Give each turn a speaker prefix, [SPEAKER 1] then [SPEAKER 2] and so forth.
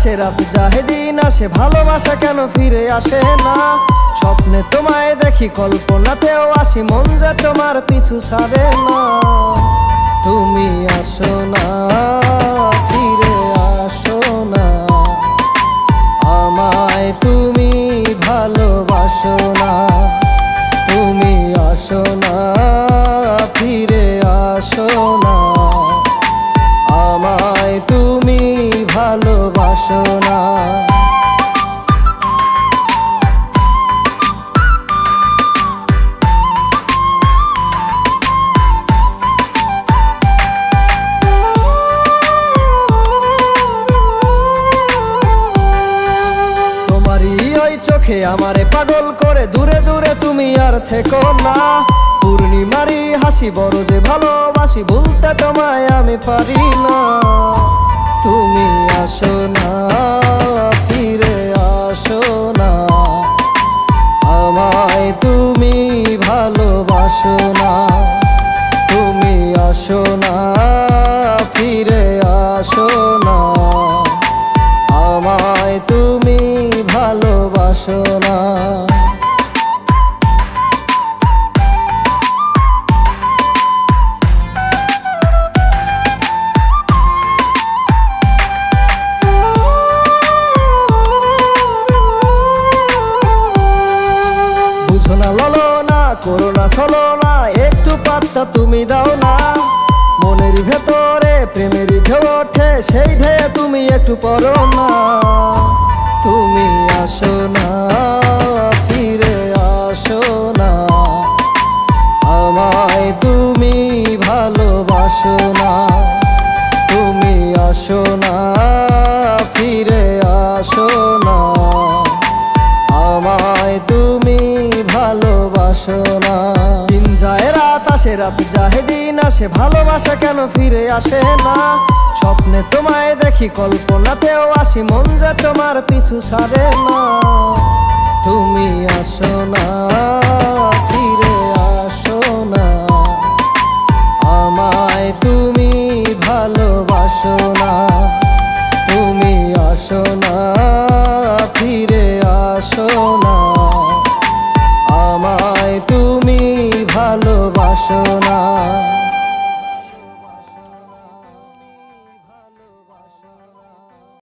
[SPEAKER 1] আসে রাত যায় দিন আসে, ভালোবাসা কেন ফিরে আসে না? স্বপ্নে তোমায় দেখি, কল্পনাতেও আসি, মন যে তোমার পিছু ছাড়ে না। তুমি আসো না, ফিরে আসো না, আমায় তুমি ভালোবাসো না। তুমি আসো না, ফিরে আসো না, আমায় তুমি ভালোবাসো না। তোমারই ওই চোখে আমারে পাগল করে, দূরে দূরে তুমি আর থেকো না। পূর্ণিমারি হাসি বড় যে ভালোবাসি, ভুলতে তোমায় আমি পারি না। তুমি আসো না, ফিরে আসো না, আমায় তুমি ভালোবাসো না। তুমি আসো না, ফিরে আসো না, আমায় তুমি ভালোবাসো না। বুঝো না ললো না, করো না ছলো না, একটু পাত্তা তুমি দাও না। মনের ভেতরে প্রেমের ঢেউ ওঠে, সেই ঢেউ তুমি একটু পড়ো না। তুমি আসো না, ফিরে আসো না, আমায় তুমি ভালোবাসো না। তুমি আসো না, ফিরে আসো না, আমায় তুমি ভালোবাসো না। দিন যায় রাত আসে রাত যায় দিন আসে, ভালোবাসা কেন ফিরে আসে না? স্বপ্নে তোমায় দেখি, কল্পনাতেও আসি, মন যে তোমার পিছু ছাড়ে না। তুমি আসো না, ফিরে আসো না, আমায় তুমি